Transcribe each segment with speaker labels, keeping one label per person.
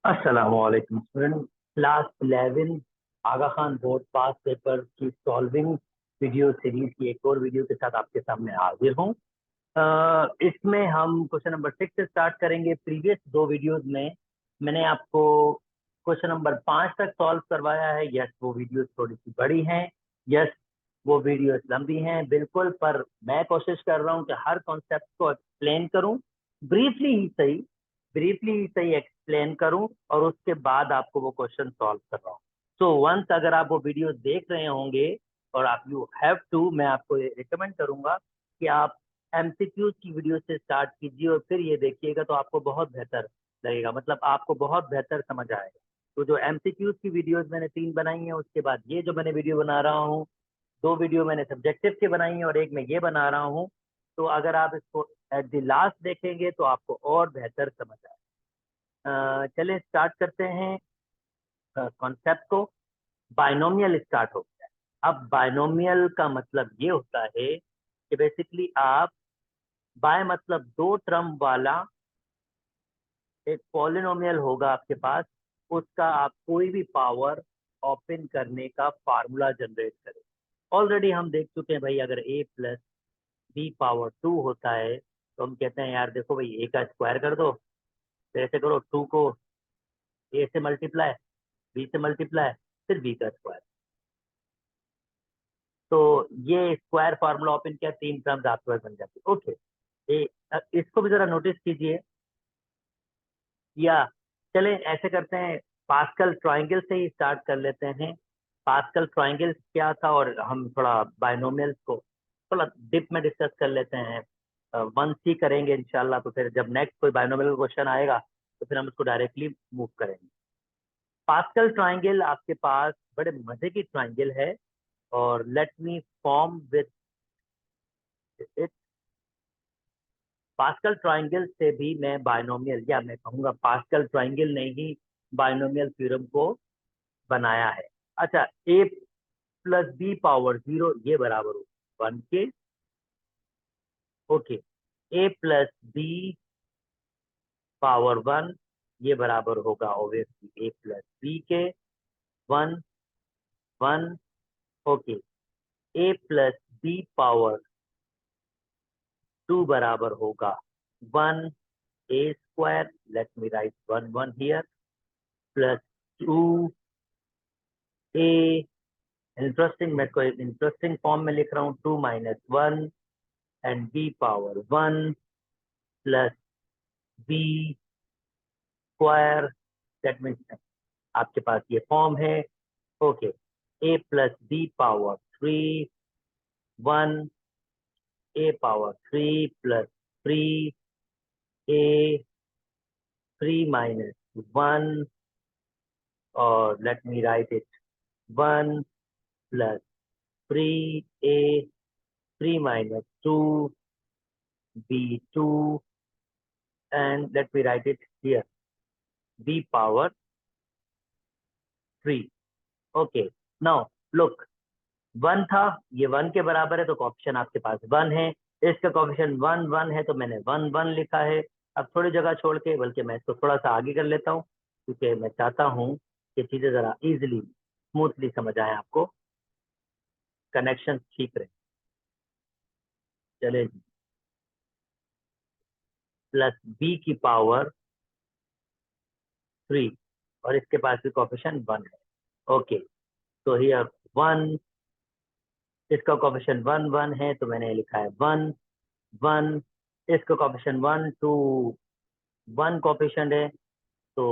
Speaker 1: अस्सलामुअलैकुम student. Class 11 आगा Khan board पास paper की solving video series की एक और वीडियो के साथ आपके सामने हाजिर हूँ। इसमें हम क्वेश्चन नंबर 6 से स्टार्ट करेंगे। प्रीवियस दो वीडियोस में मैंने आपको क्वेश्चन नंबर 5 तक सॉल्व करवाया है। यस, वो वीडियोस थोड़ी सी बड़ी हैं। यस, वो वीडियोस लंबी हैं बिल्कुल, पर मैं कोशिश कर रहा हूँ कि हर कॉन्सेप्ट को एक्सप्लेन करूँ, ब्रीफली ही सही, एक्सप्लेन करूं और उसके बाद आपको वो क्वेश्चन सॉल्व कर रहा हूँ। सो वंस अगर आप वो वीडियो देख रहे होंगे और आप यू हैव टू, मैं आपको रिकमेंड करूंगा कि आप एमसीक्यूज की वीडियो से स्टार्ट कीजिए और फिर ये देखिएगा, तो आपको बहुत बेहतर लगेगा, मतलब आपको बहुत बेहतर समझ आएगा। तो जो एमसीक्यूज की वीडियोस मैंने 3 बनाई हैं, उसके बाद ये जो मैंने वीडियो बना रहा हूँ, 2 वीडियो मैंने सब्जेक्टिव के बनाई है और एक मैं ये बना रहा हूँ। तो अगर आप इसको एट द लास्ट देखेंगे तो आपको और बेहतर समझ आएगा। चलिए स्टार्ट करते हैं कॉन्सेप्ट को। बाइनोमियल स्टार्ट हो गया है। अब बाइनोमियल का मतलब ये होता है कि बेसिकली आप बाय मतलब दो टर्म वाला एक पॉलिनोमियल होगा आपके पास, उसका आप कोई भी पावर ओपन करने का फार्मूला जनरेट करें। ऑलरेडी हम देख चुके हैं भाई, अगर a प्लस बी पावर 2 होता है तो हम कहते हैं यार देखो भाई a का स्क्वायर कर दो, तो ऐसे करो 2 को a से मल्टीप्लाई, b से मल्टीप्लाई, फिर b का स्क्वायर। तो ये स्क्वायर फार्मूला ओपन किया, 3 टर्म्स आपके पास बन जाती है। ओके, इसको भी जरा नोटिस कीजिए। या चले ऐसे करते हैं, पास्कल ट्रायंगल से ही स्टार्ट कर लेते हैं। पास्कल ट्रायंगल क्या था, और हम थोड़ा बाइनोमियल्स को थोड़ा डिप में डिस्कस कर लेते हैं। वन सी करेंगे इंशाल्लाह, तो फिर जब नेक्स्ट कोई बाइनोमियल क्वेश्चन आएगा तो फिर हम उसको डायरेक्टली मूव करेंगे। पास्कल ट्रायंगल आपके पास बड़े मजे की ट्रायंगल है, और let me form with it. Pascal triangle से भी मैं बाइनोमियल, या मैं कहूंगा पास्कल ट्रायंगल ने ही बाइनोमियल थ्योरम को बनाया है। अच्छा, a प्लस बी पावर 0 ये बराबर हो 1 के। Okay, a plus B power 1 ये बराबर होगा ऑब्वियसली a प्लस बी के 1 1। Okay, a plus B power 2 बराबर होगा 1 a square, let me write 1 1 here, plus 2 a, interesting, मैं कोई इंटरेस्टिंग फॉर्म में लिख रहा हूँ, 2 minus 1 and b power 1 plus b square. That means आपके पास ये फॉर्म है। Okay, a plus B power 3 1 a power 3 plus 3 a 3 minus 1, और let me right it 1 plus 3 a 3 minus 2 b 2, and let me write it here b power 3। Okay, now look, 1 था, ये 1 के बराबर है तो कोएफिशिएंट आपके पास 1 है, इसका कोएफिशिएंट 1 1 है तो मैंने 1 1 लिखा है। अब थोड़ी जगह छोड़ के, बल्कि मैं इसको थोड़ा सा आगे कर लेता हूँ, क्योंकि मैं चाहता हूँ कि चीजें जरा इजीली स्मूथली समझ आए आपको, कनेक्शन ठीक रहे। चले जी, प्लस बी की पावर 3 और इसके पास भी कोएफिशिएंट 1 है। ओके, तो हियर 1, इसका कोएफिशिएंट 1 1 है तो मैंने लिखा है 1 1, इसका कोएफिशिएंट 1 2 1 कोएफिशिएंट है तो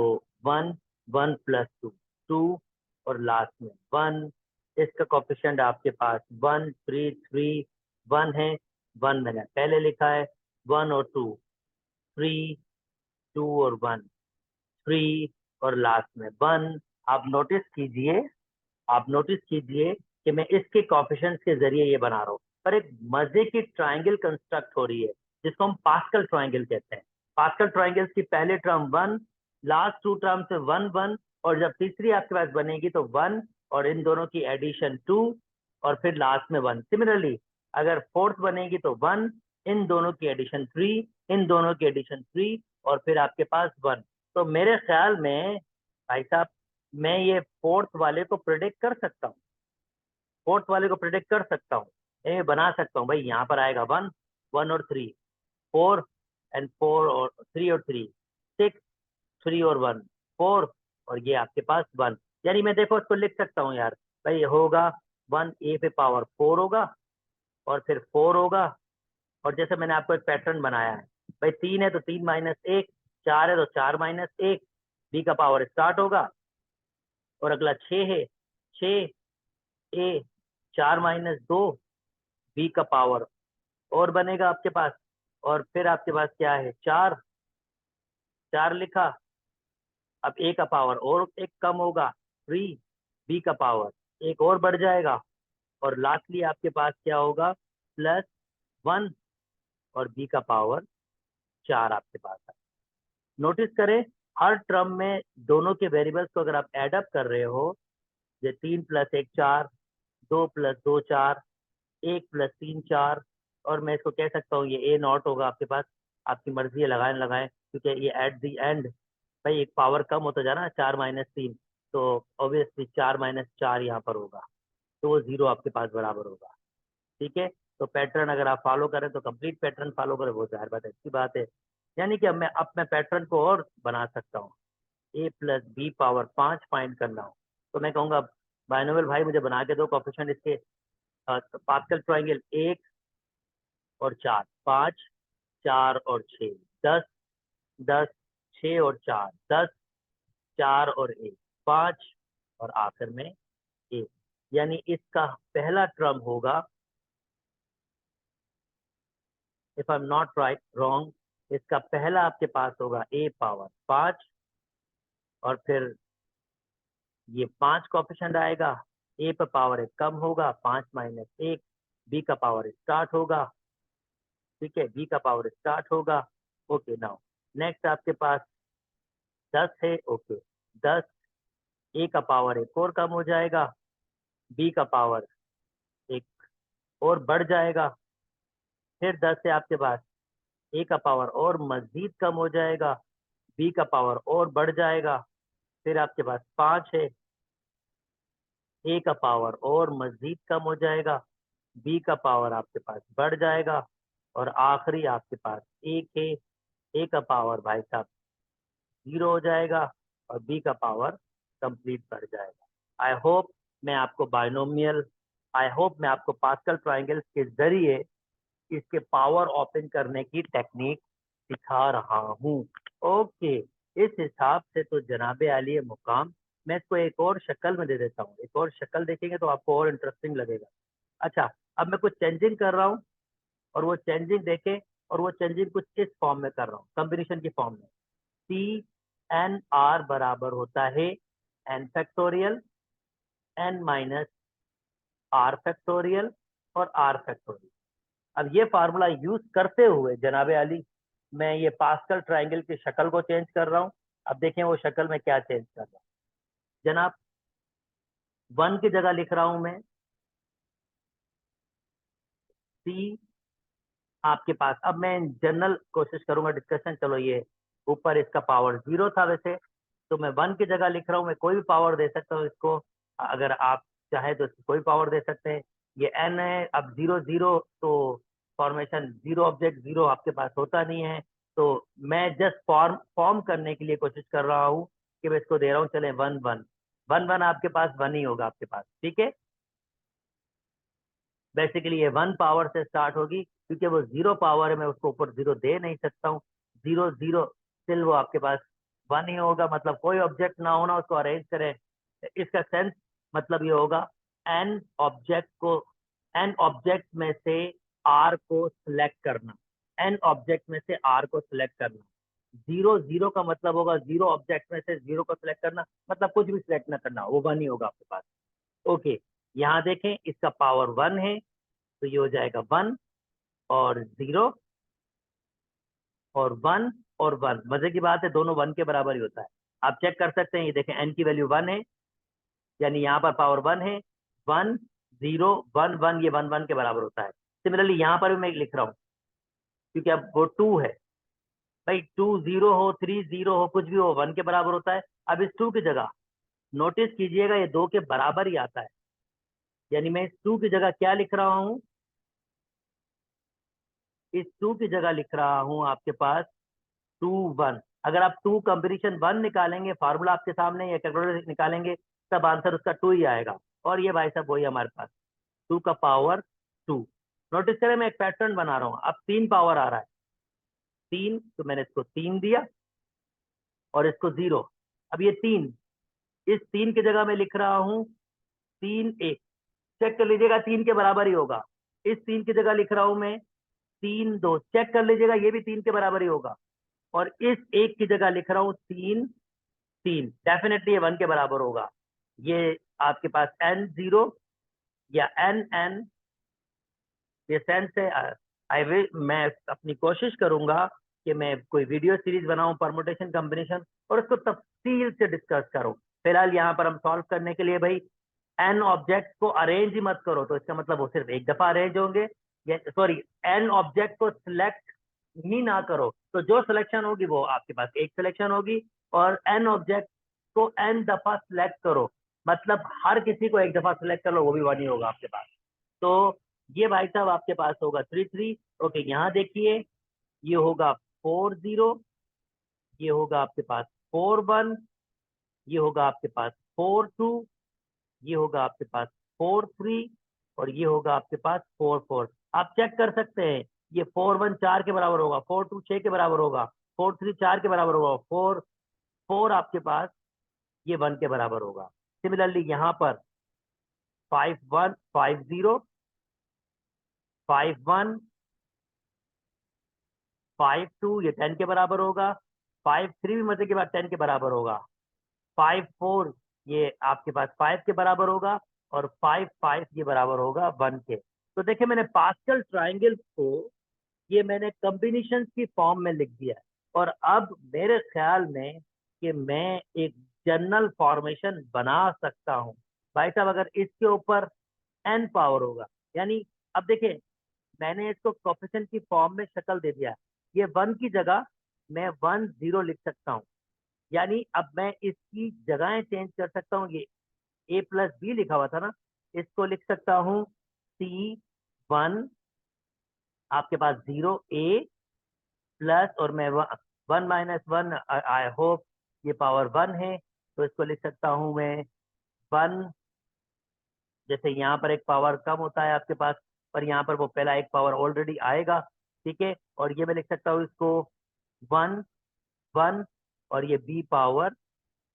Speaker 1: 1 1 प्लस 2 2, और लास्ट में 1, इसका कोएफिशिएंट आपके पास 1 3 3 1 है, 1 मैंने पहले लिखा है, 1 और 2 3, 2 और 1 3, और लास्ट में 1। आप नोटिस कीजिए कि मैं इसके कोएफिशिएंट्स के जरिए ये बना रहा हूँ, पर एक मजे की ट्रायंगल कंस्ट्रक्ट हो रही है जिसको हम पास्कल ट्रायंगल कहते हैं। पास्कल ट्रायंगल्स की पहले टर्म 1, लास्ट 2 टर्म से 1 1, और जब तीसरी आपके पास बनेगी तो 1, और इन दोनों की एडिशन 2, और फिर लास्ट में 1। सिमिलरली अगर फोर्थ बनेगी तो 1, इन दोनों की एडिशन 3, इन दोनों की एडिशन 3, और फिर आपके पास 1। तो मेरे ख्याल में भाई साहब मैं ये फोर्थ वाले को प्रिडिक्ट कर सकता हूँ, फोर्थ वाले को प्रिडिक्ट कर सकता हूँ, ये बना सकता हूँ भाई। यहाँ पर आएगा 1, 1 और 3, 4 एंड 4 और 3 और 3, 6, 3 और 1, 4 और ये आपके पास 1। यानी मैं देखो इसको लिख सकता हूँ यार भाई, ये होगा 1 ए पे पावर 4 होगा और फिर 4 होगा। और जैसे मैंने आपको एक पैटर्न बनाया है भाई, 3 है तो 3 माइनस 1, 4 है तो 4 माइनस 1, बी का पावर स्टार्ट होगा। और अगला 6 है, 6 ए, 4 माइनस 2, बी का पावर और बनेगा आपके पास। और फिर आपके पास क्या है, 4, 4 लिखा। अब ए का पावर और एक कम होगा, 3, बी का पावर एक और बढ़ जाएगा। और लास्टली आपके पास क्या होगा, +1 और बी का पावर 4 आपके पास है। नोटिस करें हर टर्म में दोनों के वेरिएबल्स को अगर आप एड अप कर रहे हो, ये 3 + 1 4, 2 + 2 4, 1 + 3 4, और मैं इसको कह सकता हूँ ये ए नॉट होगा आपके पास। आपकी मर्जी है, लगाएं लगाएं, क्योंकि ये एट दी एंड भाई एक पावर कम होता जा रहा है, 4 माइनस 3, तो ऑब्वियसली 4 माइनस 4 यहाँ पर होगा, तो वो 0 आपके पास बराबर होगा। ठीक है, तो पैटर्न अगर आप फॉलो करें तो कंप्लीट पैटर्न फॉलो करें, वो जाहिर बात है अच्छी बात है। यानी कि अब मैं पैटर्न को और बना सकता हूँ, a + b पावर 5 फाइंड करना हो तो मैं कहूँगा बाइनोमियल भाई मुझे बना के दो कोएफिशिएंट इसके, पास्कल ट्रायंगल 1 और 4, 5, 4 और 6, 10, 10, 6 और 4, 10, 4 और 1, 5 और आखिर में 1। यानी इसका पहला टर्म होगा, if I am not right wrong, इसका पहला आपके पास होगा a पावर 5 और फिर ये 5 कोएफिशिएंट आएगा, a पर पावर एक कम होगा, 5 माइनस 1, b का पावर स्टार्ट होगा। ठीक है, b का पावर स्टार्ट होगा। ओके, नाउ नेक्स्ट आपके पास 10 है। ओके, 10, a का पावर एक और कम हो जाएगा, b का पावर एक और बढ़ जाएगा। फिर 10 है आपके पास, a का पावर और मजीद कम हो जाएगा, b का पावर और बढ़ जाएगा। फिर आपके पास 5 है, a का पावर और मजीद कम हो जाएगा, b का पावर आपके पास बढ़ जाएगा। और आखिरी आपके पास 1 है, a का पावर भाई साहब 0 हो जाएगा और b का पावर कंप्लीट बढ़ जाएगा। आई होप मैं आपको पास्कल ट्रायंगल्स के जरिए इसके पावर ओपन करने की टेक्निक सिखा रहा हूँ। ओके, इस हिसाब से तो जनाबे आली मुकाम, मैं इसको एक और शक्ल में दे देता हूँ। एक और शक्ल देखेंगे तो आपको और इंटरेस्टिंग लगेगा। अच्छा, अब मैं कुछ चेंजिंग कर रहा हूँ और वो चेंजिंग देखें, और वो चेंजिंग कुछ इस फॉर्म में कर रहा हूँ, कॉम्बिनेशन की फॉर्म में। सी एन आर बराबर होता है N factorial, N minus R factorial और आर फैक्टोरियल। अब ये फार्मूला यूज करते हुए जनाबे आली मैं ये पास्कल ट्रायंगल की शक्ल को चेंज कर रहा हूँ। अब देखें वो शक्ल में क्या चेंज कर रहा हूँ। जनाब 1 की जगह लिख रहा हूं मैं सी आपके पास। अब मैं जनरल कोशिश करूंगा डिस्कशन, चलो ये ऊपर इसका पावर 0 था वैसे, तो मैं 1 की जगह लिख रहा हूँ, मैं कोई भी पावर दे सकता हूँ इसको, अगर आप चाहे तो इसको कोई पावर दे सकते हैं। ये n है, अब 0 0 तो फॉर्मेशन 0 ऑब्जेक्ट 0 आपके पास होता नहीं है, तो मैं जस्ट फॉर्म करने के लिए कोशिश कर रहा हूँ कि मैं इसको दे रहा हूँ, चले 1 1 1 1 आपके पास 1 ही होगा आपके पास। ठीक है, बेसिकली ये 1 पावर से स्टार्ट होगी, क्योंकि वो 0 पावर है, मैं उसको ऊपर 0 दे नहीं सकता हूँ। 0 0 स्टिल वो आपके पास 1 ही होगा, मतलब कोई ऑब्जेक्ट ना होना, उसको अरेंज करें। इसका सेंस मतलब ये होगा एन ऑब्जेक्ट में से आर को सिलेक्ट करना, एन ऑब्जेक्ट में से आर को सिलेक्ट करना। 0 0 का मतलब होगा 0 ऑब्जेक्ट में से 0 को सिलेक्ट करना, मतलब कुछ भी सिलेक्ट ना करना, वो 1 ही होगा आपके पास। ओके, यहाँ देखें इसका पावर 1 है, तो ये हो जाएगा 1 और 0 और 1 और 1। मजे की बात है दोनों 1 के बराबर ही होता है। आप चेक कर सकते हैं, ये देखें n की वैल्यू 1 है, यानी यहाँ पर पावर 1 है, 1 0 1 1, ये 1 1 के बराबर होता है। सिमिलरली यहाँ पर भी मैं लिख रहा हूँ, क्योंकि अब वो 2 है, भाई 2 0 हो, 3 0 हो, कुछ भी हो, 1 के बराबर होता है। अब इस 2 की जगह नोटिस कीजिएगा ये 2 के बराबर ही आता है, यानी मैं इस 2 की जगह क्या लिख रहा हूं, इस 2 की जगह लिख रहा हूं आपके पास 2 1। अगर आप 2 कॉम्बिनेशन 1 निकालेंगे, फार्मूला आपके सामने या कैलकुलेटर निकालेंगे, तब आंसर उसका 2 ही आएगा। और ये भाई साहब वही हमारे पास 2 का पावर 2। नोटिस करें मैं एक पैटर्न बना रहा हूँ, अब 3 पावर आ रहा है, 3, तो मैंने इसको 3 दिया और इसको 0। अब ये 3, इस 3 की जगह मैं लिख रहा हूँ 3 1। चेक कर लीजिएगा 3 के बराबर ही होगा। इस 3 की जगह लिख रहा हूं मैं 3 2, चेक कर लीजिएगा ये भी 3 के बराबर ही होगा। और इस 1 की जगह लिख रहा हूं 3 3, डेफिनेटली ये 1 के बराबर होगा। ये आपके पास n0 या nn, ये सेंस है। मैं अपनी कोशिश करूंगा कि मैं कोई वीडियो सीरीज बनाऊं परमुटेशन कॉम्बिनेशन और उसको तफसील से डिस्कस करूं। फिलहाल यहाँ पर हम सॉल्व करने के लिए भाई एन ऑब्जेक्ट को अरेंज ही मत करो, तो इसका मतलब वो सिर्फ एक दफा अरेंज होंगे, सॉरी एन ऑब्जेक्ट को सिलेक्ट ही ना करो, तो जो सिलेक्शन होगी वो आपके पास एक सिलेक्शन होगी। और एन ऑब्जेक्ट को एन दफा सिलेक्ट करो, मतलब हर किसी को एक दफा सिलेक्ट कर लो, वो भी वन ही होगा आपके पास। तो ये भाई साहब आपके पास होगा 3 3। ओके, यहाँ देखिए ये होगा 4 0, ये होगा आपके पास 4 1, ये होगा आपके पास 4 2, ये होगा आपके पास 4 3, और ये होगा आपके पास 4 4। आप चेक कर सकते हैं, ये 4 1 4 के बराबर होगा, 4 2 6 के बराबर होगा, 4 3 4 के बराबर होगा, 4 4 आपके पास ये 1 के बराबर होगा। सिमिलरली यहाँ पर 5 1 5 0, 5 1 5 2 ये 10 के बराबर होगा, 5 3 भी मजे के बाद 10 के बराबर होगा, 5 4 ये आपके पास 5 के बराबर होगा, और 5 5 ये बराबर होगा 1 के। तो देखिए मैंने पास्कल ट्राइंगल को ये मैंने कॉम्बिनेशन की फॉर्म में लिख दिया है। और अब मेरे ख्याल में कि मैं एक जनरल फॉर्मेशन बना सकता हूँ भाई साहब, अगर इसके ऊपर एन पावर होगा, यानी अब देखिए मैंने इसको कोफिशिएंट की फॉर्म में शक्ल दे दिया है। ये 1 की जगह मैं 1 0 लिख सकता हूँ, यानी अब मैं इसकी जगहें चेंज कर सकता हूँ। ये ए प्लस बी लिखा हुआ था ना, इसको लिख सकता हूँ C1 आपके पास 0 ए प्लस, और मैं 1 - 1 आई होप ये पावर 1 है, तो इसको लिख सकता हूँ मैं 1। जैसे यहाँ पर एक पावर कम होता है आपके पास, पर यहाँ पर वो पहला एक पावर ऑलरेडी आएगा, ठीक है। और ये मैं लिख सकता हूँ इसको 1 1, और ये बी पावर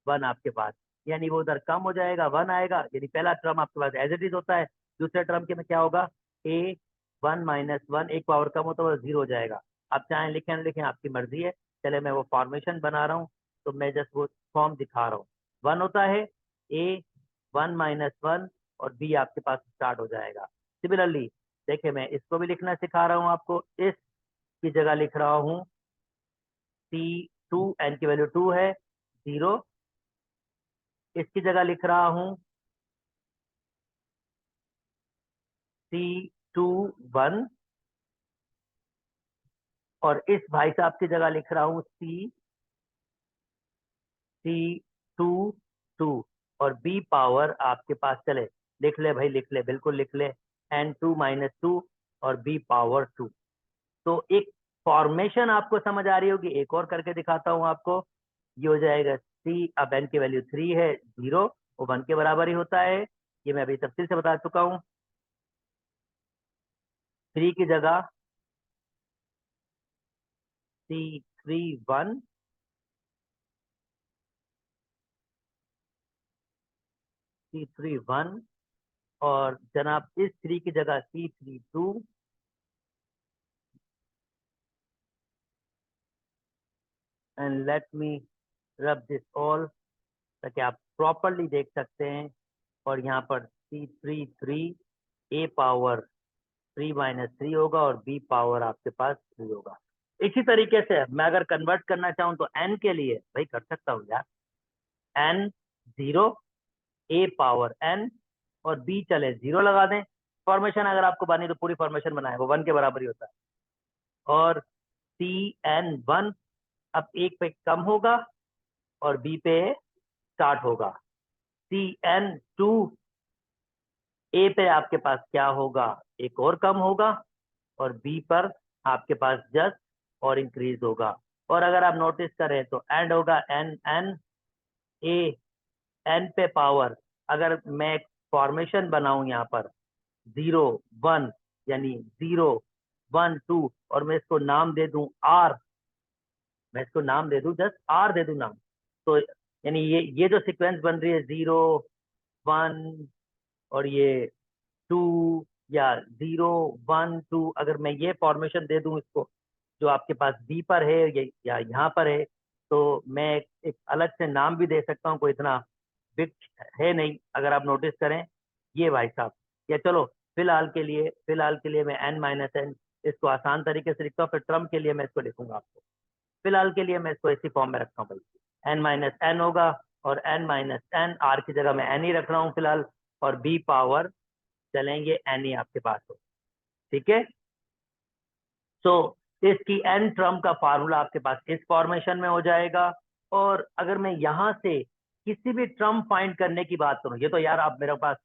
Speaker 1: 1 आपके पास, यानी वो उधर कम हो जाएगा, 1 आएगा, यानी पहला टर्म आपके पास एज इट इज होता है। दूसरे टर्म के में क्या होगा, ए 1 - 1, एक पावर कम होता है 0 हो जाएगा। आप चाहें लिखें न लिखें आपकी मर्जी है। चले मैं वो फॉर्मेशन बना रहा हूँ, तो मैं जस्ट वो फॉर्म दिखा रहा हूँ। 1 होता है, ए 1 - 1, और बी आपके पास स्टार्ट हो जाएगा। सिमिलरली देखिए मैं इसको भी लिखना सिखा रहा हूँ आपको, इस की जगह लिख रहा हूँ C2, एन की वैल्यू 2 है, 0। इसकी जगह लिख रहा हूँ C2 1, और इस भाई साहब की जगह लिख रहा हूँ C2 2, और बी पावर आपके पास, चले लिख ले भाई, लिख ले, बिल्कुल लिख ले, N2 - 2 और बी पावर 2। तो एक फॉर्मेशन आपको समझ आ रही होगी, एक और करके दिखाता हूँ आपको। ये हो जाएगा C, अब n की वैल्यू 3 है, 0, वो 1 के बराबर ही होता है, ये मैं अभी तफसील से बता चुका हूँ। 3 की जगह C3 1, C3 1, और जनाब इस 3 की जगह C3 2, and let me rub this all, ताकि आप प्रॉपरली देख सकते हैं। और यहाँ पर C3 3, ए पावर 3 - 3 होगा, और बी पावर आपके पास 3 होगा। इसी तरीके से मैं अगर कन्वर्ट करना चाहूँ तो n के लिए भाई कर सकता हूँ यार, n 0, ए पावर n, और b चले 0 लगा दें। फॉर्मेशन अगर आपको बनानी तो पूरी फॉर्मेशन बनाए, वो 1 के बराबर ही होता है। और C n 1, अब एक पे कम होगा और बी पे स्टार्ट होगा। CN2 ए पे आपके पास क्या होगा, एक और कम होगा, और बी पर आपके पास जस्ट और इंक्रीज होगा। और अगर आप नोटिस करें तो एंड होगा एन एन ए, एन पे पावर, अगर मैं फॉर्मेशन बनाऊं यहाँ पर 0 1, यानी 0 1 2, और मैं इसको नाम दे दूं आर, मैं इसको नाम दे दूं जस्ट आर दे दूं नाम, तो यानी ये जो सीक्वेंस बन रही है 0 1 और ये 2, या 0 1 2, अगर मैं ये फॉर्मेशन दे दूं इसको जो आपके पास बी पर है या यहाँ पर है, तो मैं एक अलग से नाम भी दे सकता हूँ, कोई इतना बिग है नहीं अगर आप नोटिस करें ये भाई साहब। या चलो फिलहाल के लिए मैं n-n इसको आसान तरीके से लिखता हूँ, फिर ट्रम्प के लिए मैं इसको लिखूंगा आपको। फिलहाल के लिए मैं इसको इसी फॉर्म में रखता हूँ भाई, n-n होगा, और n-n आर की जगह मैं n ही रख रहा हूँ फिलहाल, और बी पावर चलेंगे n ही आपके पास हो, ठीक है। सो इसकी एन ट्रम्प का फार्मूला आपके पास इस फॉर्मेशन में हो जाएगा। और अगर मैं यहां से किसी भी ट्रम्प फाइंड करने की बात करूं, ये तो यार आप मेरे पास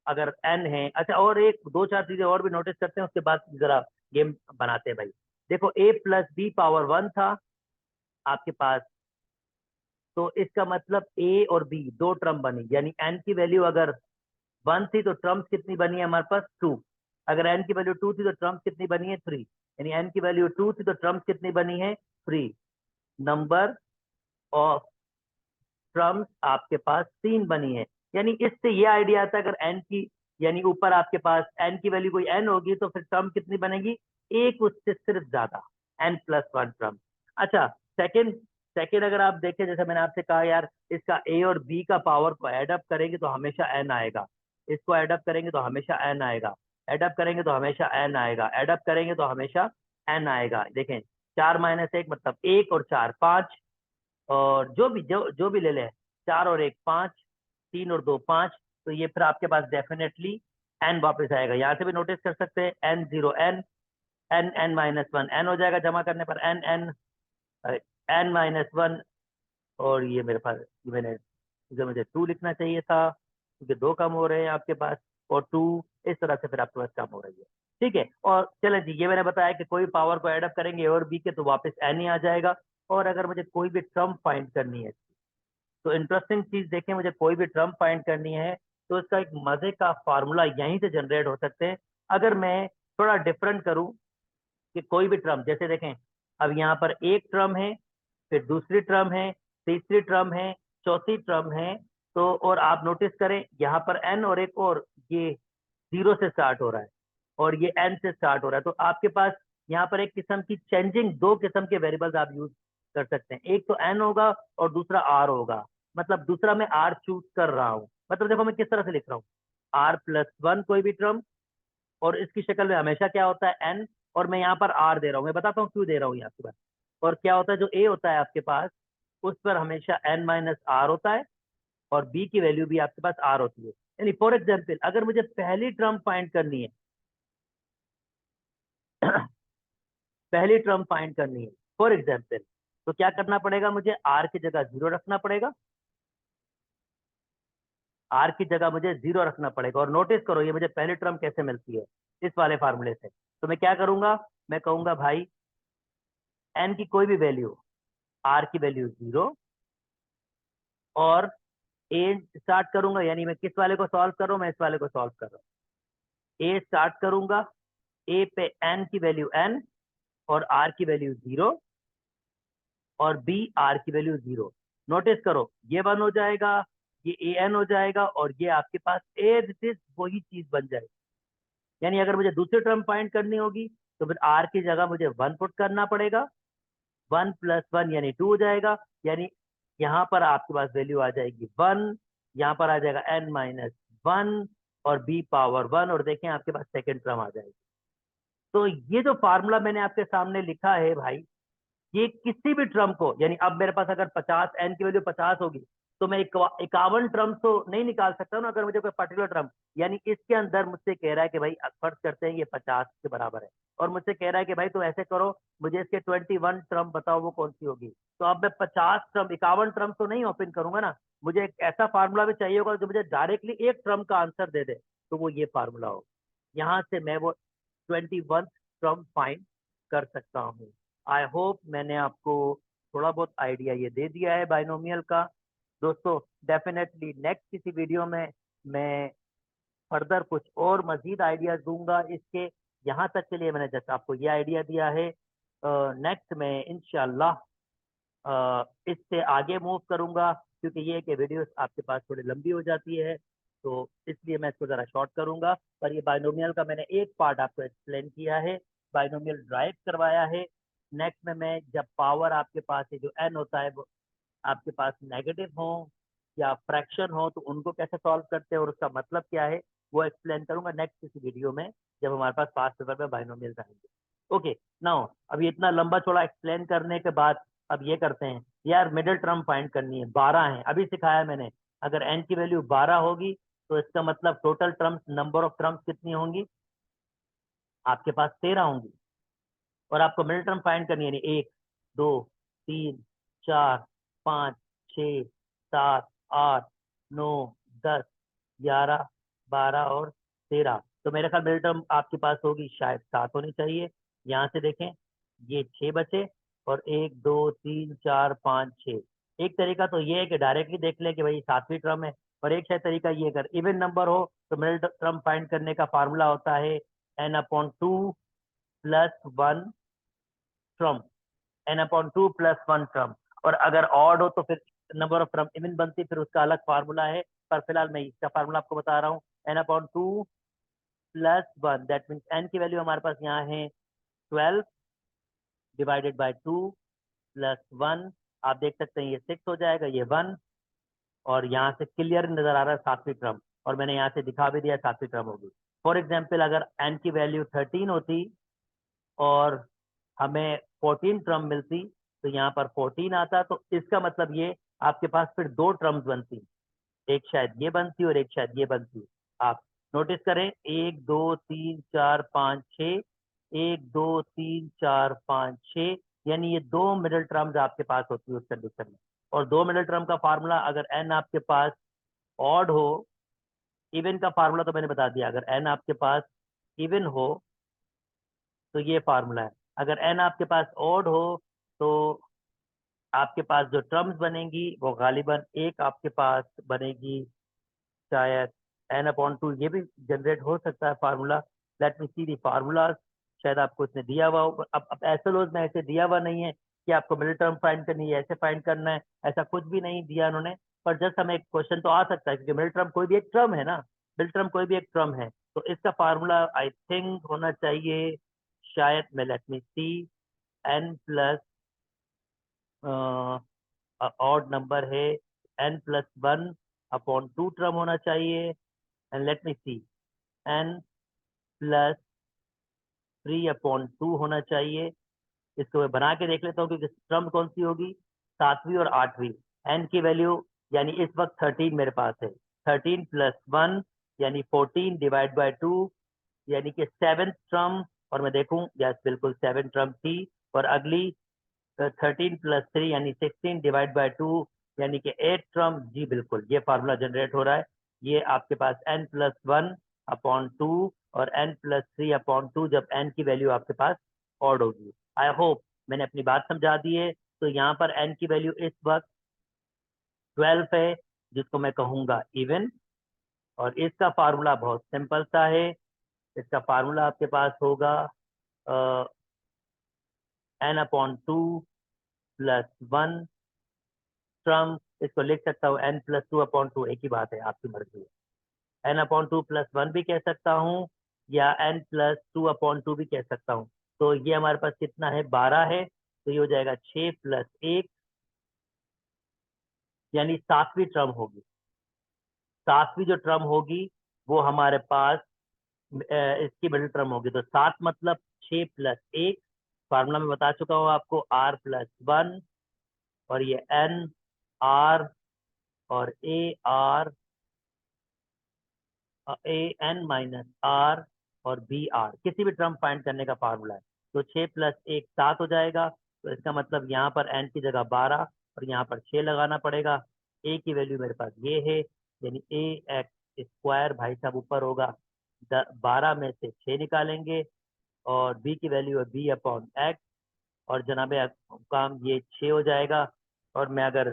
Speaker 1: अगर एन है, अच्छा और एक दो चार चीजें और भी नोटिस करते हैं, उसके बाद जरा गेम बनाते हैं भाई। देखो a प्लस बी पावर 1 था आपके पास, तो इसका मतलब a और b दो ट्रम्प बनी, यानी n की वैल्यू अगर 1 थी तो ट्रम्प कितनी बनी है हमारे पास 2, अगर n की वैल्यू 2 थी तो ट्रम्प कितनी बनी है 3, यानी n की वैल्यू 2 थी तो ट्रम्प कितनी बनी है 3। नंबर ऑफ ट्रम्प आपके पास 3 बनी है, यानी इससे ये आइडिया आता है अगर n की, यानी ऊपर आपके पास n की वैल्यू कोई n होगी तो फिर ट्रम्प कितनी बनेगी, एक उससे सिर्फ ज्यादा, n+1 ट्रम्प। अच्छा, सेकंड सेकंड अगर आप देखें, जैसे मैंने आपसे कहा यार इसका a और b का पावर को एडअप करेंगे तो हमेशा n आएगा, इसको एडअप करेंगे तो हमेशा n आएगा, एडअप करेंगे तो हमेशा n आएगा, एडअप करेंगे तो हमेशा n आएगा। देखें 4-1 मतलब 1 और 4 5, और जो भी ले लें, 4 और 1 5, 3 और 2 5, तो ये फिर आपके पास डेफिनेटली n वापस आएगा। यहाँ से भी नोटिस कर सकते हैं n0 n, n-n-1 n हो जाएगा जमा करने पर n-n-1, और ये मेरे पास मुझे 2 लिखना चाहिए था क्योंकि 2 कम हो रहे हैं आपके पास, और 2 इस तरह से फिर आपके पास कम हो रही है, ठीक है। और चले जी, ये मैंने बताया कि कोई पावर को एडअप करेंगे और बी के तो वापस n ही आ जाएगा। और अगर मुझे कोई भी टर्म फाइंड करनी है, तो इंटरेस्टिंग चीज देखें, मुझे कोई भी टर्म फाइंड करनी है तो इसका एक मजे का फार्मूला यहीं से जनरेट हो सकते हैं। अगर मैं थोड़ा डिफरेंट करूं कि कोई भी टर्म, जैसे देखें अब यहाँ पर एक टर्म है, फिर दूसरी टर्म है, तीसरी टर्म है, चौथी टर्म है, तो और आप नोटिस करें यहाँ पर n और एक और ये 0 से स्टार्ट हो रहा है और ये n से स्टार्ट हो रहा है, तो आपके पास यहाँ पर एक किस्म की चेंजिंग, दो किस्म के वेरिएबल्स आप यूज कर सकते हैं, एक तो n होगा और दूसरा r होगा। मतलब दूसरा मैं r चूज कर रहा हूँ, मतलब देखो मैं किस तरह से लिख रहा हूँ, r+1 कोई भी टर्म, और इसकी शक्ल में हमेशा क्या होता है n, और मैं यहाँ पर r दे रहा हूँ, मैं बताता हूँ क्यों दे रहा हूँ यहाँ आपके पास। और क्या होता है जो a होता है आपके पास, उस पर हमेशा n-r होता है, और b की वैल्यू भी आपके पास r होती है। यानी फॉर एग्जाम्पल अगर मुझे पहली टर्म फाइंड करनी है पहली टर्म फाइंड करनी है फॉर एग्जाम्पल, तो क्या करना पड़ेगा, मुझे r की जगह 0 रखना पड़ेगा, r की जगह मुझे 0 रखना पड़ेगा। और नोटिस करो ये मुझे पहली टर्म कैसे मिलती है, इस वाले फार्मूले से। तो मैं क्या करूंगा, मैं कहूंगा भाई n की कोई भी वैल्यू, r की वैल्यू 0, और a स्टार्ट करूंगा, यानी मैं किस वाले को सॉल्व कर रहा हूँ, मैं इस वाले को सॉल्व कर रहा हूँ, a स्टार्ट करूंगा, a पे n की वैल्यू n और r की वैल्यू 0, और b r की वैल्यू 0। नोटिस करो ये 1 हो जाएगा, ये a n हो जाएगा, और ये आपके पास एज इट इज वही चीज बन जाएगी। यानी अगर मुझे दूसरी टर्म फाइंड करनी होगी तो फिर r की जगह मुझे 1 पुट करना पड़ेगा, 1+1 यानी 2 हो जाएगा, यानी यहाँ पर आपके पास वैल्यू आ जाएगी 1, यहाँ पर आ जाएगा n-1 और b पावर 1, और देखें आपके पास सेकेंड टर्म आ जाएगी। तो ये जो फार्मूला मैंने आपके सामने लिखा है भाई, ये किसी भी टर्म को, यानी अब मेरे पास अगर 50 n की वैल्यू 50 होगी तो मैं 51 टर्म तो नहीं निकाल सकता ना अगर मुझे कोई पर्टिकुलर टर्म, यानी इसके अंदर मुझसे कह रहा है कि भाई फर्ज करते हैं ये 50 के बराबर है, और मुझसे कह रहा है कि भाई तो ऐसे करो मुझे इसके 21 टर्म बताओ वो कौन सी होगी। तो अब मैं 50 टर्म 51 टर्म तो नहीं ओपन करूंगा ना, मुझे एक ऐसा फार्मूला भी चाहिए होगा जो मुझे डायरेक्टली एक टर्म का आंसर दे दे, तो वो ये फार्मूला हो, यहाँ से मैं वो 21 टर्म फाइंड कर सकता हूँ। आई होप मैंने आपको थोड़ा बहुत आइडिया ये दे दिया है बाइनोमियल का। दोस्तों डेफिनेटली नेक्स्ट किसी वीडियो में मैं फर्दर कुछ और मजीद आइडियाज दूंगा इसके। यहाँ तक के लिए मैंने जैसे आपको ये आइडिया दिया है, नेक्स्ट में इंशाल्लाह इससे आगे मूव करूंगा, क्योंकि ये कि वीडियोस आपके पास थोड़ी लंबी हो जाती है, तो इसलिए मैं इसको ज़रा शॉर्ट करूंगा। पर ये बाइनोमियल का मैंने एक पार्ट आपको एक्सप्लेन किया है, बाइनोमियल ड्राइव करवाया है। नेक्स्ट में मैं जब पावर आपके पास है जो एन होता है वो आपके पास नेगेटिव हो या फ्रैक्शन हो तो उनको कैसे सॉल्व करते हैं और उसका मतलब क्या है वो एक्सप्लेन करूंगा नेक्स्ट किसी वीडियो में, जब हमारे पास पास्ट पेपर में बाइनोमियल आएंगे। ओके नाउ अभी इतना लंबा चौड़ा एक्सप्लेन करने के बाद अब ये करते हैं यार, मिडिल टर्म फाइंड करनी है, 12 है अभी सिखाया मैंने। अगर एन की वैल्यू 12 होगी तो इसका मतलब total terms number of terms कितनी होंगी, आपके पास 13 होंगी। और आपको मिडिल टर्म फाइंड करनी है, 1 2 3 4 5 6 7 8 9 10 11 12 और 13। तो मेरे ख्याल मिडिल टर्म आपके पास होगी शायद 7 होनी चाहिए। यहाँ से देखें ये 6 बचे और 1 2 3 4 5 6। एक तरीका तो ये है कि डायरेक्टली देख लें कि भाई 7वीं टर्म है, और एक शायद तरीका ये अगर इवन नंबर हो तो मिडिल टर्म फाइंड करने का फार्मूला होता है n/2 plus 1 term, n/2 plus 1 term. और अगर ऑड हो तो फिर नंबर ऑफ टर्म इवन बनती, फिर उसका अलग फार्मूला है। पर फिलहाल मैं इसका फार्मूला आपको बता रहा हूँ, n/2 plus 1, that means n की वैल्यू हमारे पास यहाँ है 12 डिवाइडेड बाई 2 प्लस 1। आप देख सकते हैं ये 6 हो जाएगा, ये 1, और यहाँ से क्लियर नजर आ रहा है 7वीं टर्म, और मैंने यहाँ से दिखा भी दिया 7वीं टर्म होगी। फॉर एग्जाम्पल अगर n की वैल्यू 13 होती और हमें 14 टर्म मिलती तो यहाँ पर 14 आता, तो इसका मतलब ये आपके पास फिर 2 टर्म्स बनती, एक शायद ये बनती और एक शायद ये बनती। आप नोटिस करें 1 2 3 4 5 6, 1 2 3 4 5 6, यानी ये 2 मिडिल टर्म्स आपके पास होती है उस कंडीशन में। और 2 मिडिल टर्म का फार्मूला अगर एन आपके पास ऑड हो, इवन का फार्मूला तो मैंने बता दिया, अगर एन आपके पास इवन हो तो ये फार्मूला है। अगर एन आपके पास ऑड हो तो आपके पास जो टर्म्स बनेंगी वो गालिबन एक आपके पास बनेगी, शायद n/2, ये भी जनरेट हो सकता है फार्मूला। लेट मी सी दी फार्मूलाज, शायद आपको इसने दिया हुआ हो। अब एसएलओज में ऐसे दिया हुआ नहीं है कि आपको मिडिल टर्म फाइंड करनी है, ऐसे फाइंड करना है, ऐसा कुछ भी नहीं दिया उन्होंने। पर जस्ट हमें एक क्वेश्चन तो आ सकता है, क्योंकि मिडिल टर्म कोई भी एक टर्म है ना, मिडिल टर्म कोई भी एक टर्म है, तो इसका फार्मूला आई थिंक होना चाहिए शायद में, लेट मी सी, n प्लस ऑड नंबर है n+1/2 टर्म होना चाहिए, and let me C n+3/2 होना चाहिए। इसको मैं बना के देख लेता हूँ कि टर्म कौन सी होगी, 7वीं और 8वीं। n की वैल्यू यानी इस वक्त 13 मेरे पास है, 13 प्लस 1 यानी 14 डिवाइड बाई 2 यानी कि 7th टर्म। और मैं देखूं यस बिल्कुल 7 टर्म थी, और अगली 13 प्लस 3 यानी 16 डिवाइड बाई 2 यानी कि 8 टर्म। जी बिल्कुल ये फार्मूला जनरेट हो रहा है। ये आपके पास n+1/2 और n+3/2 जब n की वैल्यू आपके पास ऑड होगी। आई होप मैंने अपनी बात समझा दी है। तो यहाँ पर n की वैल्यू इस वक्त 12 है, जिसको मैं कहूँगा इवन, और इसका फार्मूला बहुत सिंपल सा है। इसका फार्मूला आपके पास होगा n/2 प्लस 1 टर्म, इसको लिख सकता हूँ n+2/2, एक ही बात है, आपकी मर्जी है। n/2 प्लस 1 भी कह सकता हूँ या n+2/2 भी कह सकता हूँ। तो ये हमारे पास कितना है, 12 है, तो ये हो जाएगा 6 प्लस 1 यानी 7वीं टर्म होगी। 7वीं जो टर्म होगी वो हमारे पास इसकी मिडिल टर्म होगी। तो 7 मतलब 6 प्लस 1, फार्मूला में बता चुका हूँ आपको, r+1, और ये n r और ए एन माइनस आर और बी आर किसी भी टर्म फाइंड करने का फार्मूला है। तो 6 प्लस 1 7 हो जाएगा। तो इसका मतलब यहाँ पर एन की जगह 12 और यहाँ पर 6 लगाना पड़ेगा। ए की वैल्यू मेरे पास ये है, यानी ए एक्स स्क्वायर भाई साहब ऊपर होगा 12 में से 6 निकालेंगे और बी की वैल्यू है बी अपॉन एक्स और जनाबे काम ये 6 हो जाएगा। और मैं अगर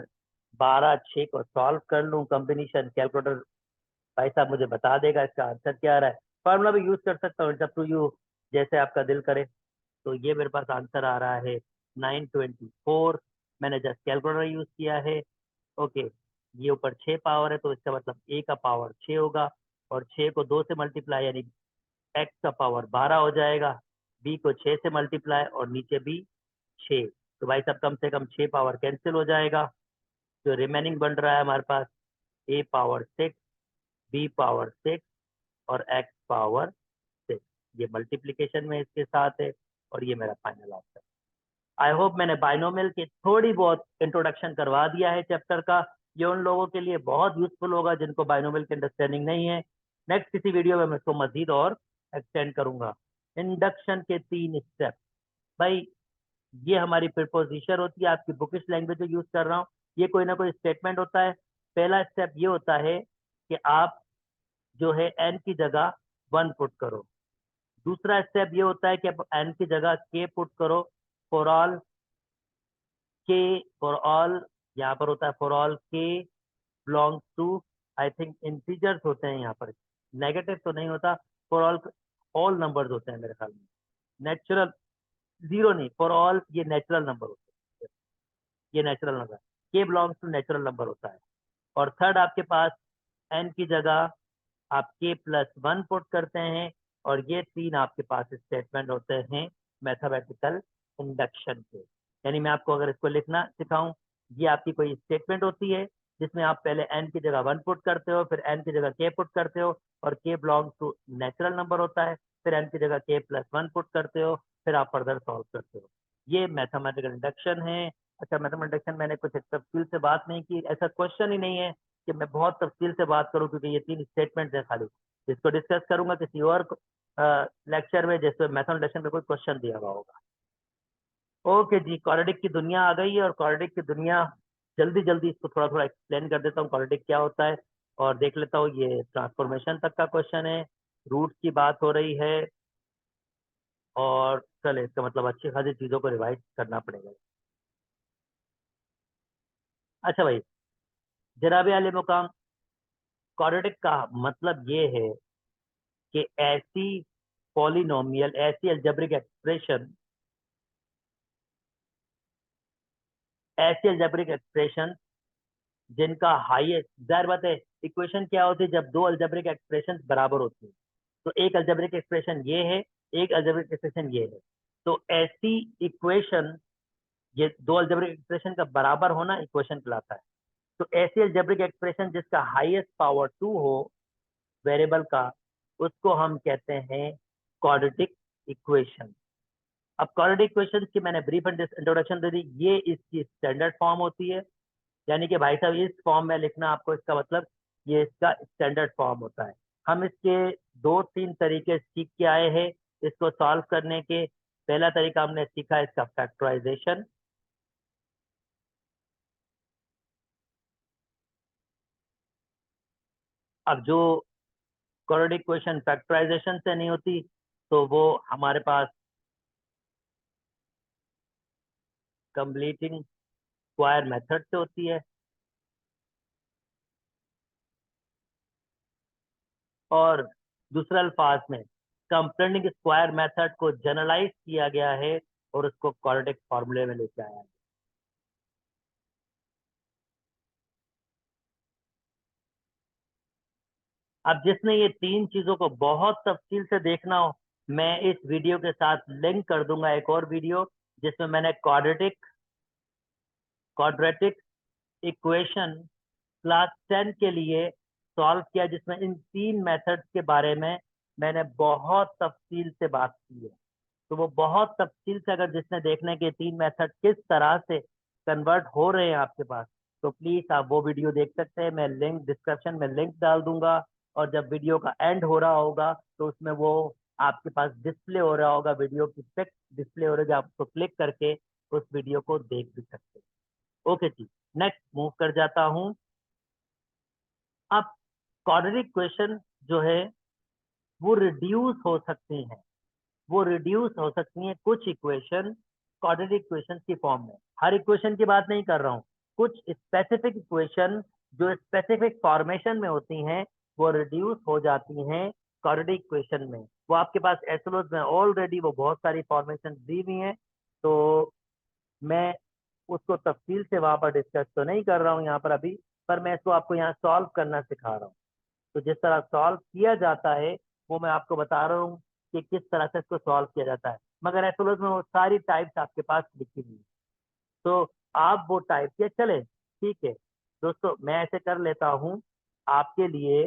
Speaker 1: 12 6 को सॉल्व कर लूँ कॉम्बिनेशन कैलकुलेटर भाई साहब मुझे बता देगा इसका आंसर क्या आ रहा है। फार्मूला भी यूज कर सकता हूँ, टू यू जैसे आपका दिल करे। तो ये मेरे पास आंसर आ रहा है 924। मैंने जस्ट कैलकुलेटर यूज किया है। ओके, ये ऊपर 6 पावर है तो इसका मतलब ए का पावर 6 होगा और 6 को 2 से मल्टीप्लाई यानी एक्स का पावर 12 हो जाएगा। बी को 6 से मल्टीप्लाई और नीचे भी 6। तो भाई साहब कम से कम 6 पावर कैंसिल हो जाएगा। जो रिमेनिंग बन रहा है हमारे पास ए पावर 6, बी पावर 6 और एक्स पावर 6। ये मल्टीप्लीकेशन में इसके साथ है और ये मेरा फाइनल आंसर। आई होप मैंने बाइनोमियल की थोड़ी बहुत इंट्रोडक्शन करवा दिया है चैप्टर का। ये उन लोगों के लिए बहुत यूजफुल होगा जिनको बाइनोमियल की अंडरस्टैंडिंग नहीं है। नेक्स्ट किसी वीडियो में मैं इसको मजीद और एक्सटेंड करूंगा। इंडक्शन के 3 स्टेप। भाई ये हमारी प्रिपोजिशन होती है, आपकी बुकिश लैंग्वेज जो यूज कर रहा हूँ। ये कोई ना कोई स्टेटमेंट होता है। पहला स्टेप ये होता है कि आप जो है एन की जगह 1 पुट करो। दूसरा स्टेप ये होता है कि आप एन की जगह के पुट करो। For all K, for all यहाँ पर होता है for all K belongs to, I think integers होते हैं यहाँ पर, नेगेटिव तो नहीं होता। फॉर ऑल नंबर्स होते हैं मेरे ख्याल में। नेचुरल जीरो नहीं, फॉर ऑल ये नेचुरल नंबर होते हैं। ये नेचुरल नंबर, के बिलोंग्स टू नेचुरल नंबर होता है। और थर्ड आपके पास एन की जगह आप के प्लस 1 पुट करते हैं और ये 3 आपके पास स्टेटमेंट होते हैं मैथमेटिकल इंडक्शन के। यानी मैं आपको अगर इसको लिखना सिखाऊं, ये आपकी कोई स्टेटमेंट होती है जिसमें आप पहले एन की जगह 1 पुट करते हो, फिर एन की जगह के पुट करते हो और के बिलोंग्स टू नेचुरल नंबर होता है, फिर एन की जगह के प्लस 1 पुट करते हो, फिर आप फर्दर सॉल्व करते हो। ये मैथमेटिकल इंडक्शन है। अच्छा, मैथमेटिकल इंडक्शन मैंने कुछ तफसील से बात नहीं की, ऐसा क्वेश्चन ही नहीं है कि मैं बहुत तफसील से बात करूं, क्योंकि ये 3 स्टेटमेंट है खाली। इसको डिस्कस करूंगा किसी और लेक्चर में जैसे मैथमेटिक्स में कोई क्वेश्चन दिया हुआ होगा। ओके जी, क्वाड्रेटिक की दुनिया आ गई है और क्वाड्रेटिक की दुनिया जल्दी जल्दी इसको थोड़ा थोड़ा एक्सप्लेन कर देता हूँ क्वाड्रेटिक क्या होता है। और देख लेता हूँ, ये ट्रांसफॉर्मेशन तक का क्वेश्चन है, रूट की बात हो रही है और चले इसका मतलब अच्छी खासी चीजों को रिवाइज करना पड़ेगा। अच्छा भाई, जनाब आले मुकाम, क्वाड्रेटिक का मतलब ये है कि ऐसी पॉलिनोमियल, ऐसी अलजेब्रिक एक्सप्रेशन, ऐसी अलजेब्रिक एक्सप्रेशन जिनका हाईएस्ट, जाहिर बात है इक्वेशन क्या होती है जब 2 अलजेब्रिक एक्सप्रेशन बराबर होती है। तो एक अलजेब्रिक एक्सप्रेशन ये है, एक अलजेब्रिक एक्सप्रेशन ये है। तो ऐसी इक्वेशन, ये 2 अलजेब्रिक एक्सप्रेशन का बराबर होना इक्वेशन कहलाता है। तो ऐसी अलजेब्रिक एक्सप्रेशन जिसका हाईएस्ट पावर 2 हो वेरिएबल का, उसको हम कहते हैं क्वाड्रेटिक इक्वेशन। अब क्वाड्रेटिक इक्वेशन की मैंने ब्रीफ इंट्रोडक्शन दे दी। ये इसकी स्टैंडर्ड फॉर्म होती है, यानी कि भाई साहब इस फॉर्म में लिखना आपको, इसका मतलब ये इसका स्टैंडर्ड फॉर्म होता है। हम इसके 2-3 तरीके सीख के आए हैं इसको सॉल्व करने के। पहला तरीका हमने सीखा इसका फैक्टराइजेशन। अब जो क्वाड्रेटिक इक्वेशन फैक्टराइजेशन से नहीं होती तो वो हमारे पास कंप्लीटिंग स्क्वायर मेथड से होती है। और दूसरा अल्फाज में कंप्लेंटिंग स्क्वायर मेथड को जनरलाइज किया गया है और उसको क्वाड्रेटिक फॉर्मूले में लेके आया है। अब जिसने ये 3 चीजों को बहुत तफसील से देखना हो, मैं इस वीडियो के साथ लिंक कर दूंगा एक और वीडियो जिसमें मैंने क्वाड्रेटिक क्वाड्रेटिक इक्वेशन क्लास 10 के लिए सॉल्व किया, जिसमें इन 3 मेथड्स के बारे में मैंने बहुत तफसील से बात की है। तो वो बहुत तफसील से अगर जिसने देखने के 3 मेथड किस तरह से कन्वर्ट हो रहे हैं आपके पास, तो प्लीज आप वो वीडियो देख सकते हैं, मैं लिंक डिस्क्रिप्शन में लिंक डाल दूंगा। और जब वीडियो का एंड हो रहा होगा तो उसमें वो आपके पास डिस्प्ले हो रहा होगा, वीडियो की पिक डिस्प्ले हो रही है, आप उसको क्लिक करके उस वीडियो को देख भी सकते हैं। ओके जी, नेक्स्ट मूव कर जाता हूँ। अब क्वाड्रेटिक क्वेश्चन जो है वो रिड्यूस हो सकती हैं, वो रिड्यूस हो सकती हैं कुछ इक्वेशन क्वाड्रेटिक इक्वेशन की फॉर्म में। हर इक्वेशन की बात नहीं कर रहा हूँ, कुछ स्पेसिफिक इक्वेशन जो स्पेसिफिक फॉर्मेशन में होती हैं वो रिड्यूस हो जाती हैं क्वाड्रेटिक इक्वेशन में। वो आपके पास एसएलओस में ऑलरेडी वो बहुत सारी फॉर्मेशन दी हुई हैं, तो मैं उसको तफसील से वहां पर डिस्कस तो नहीं कर रहा हूँ यहाँ पर अभी, पर मैं इसको आपको यहाँ सॉल्व करना सिखा रहा हूँ। तो जिस तरह सॉल्व किया जाता है वो मैं आपको बता रहा हूँ कि किस तरह से इसको सॉल्व किया जाता है। मगर एसएलओस में वो सारी टाइप्स आपके पास लिखी हुई है, तो आप वो टाइप के चले। ठीक है दोस्तों, मैं ऐसे कर लेता हूँ आपके लिए,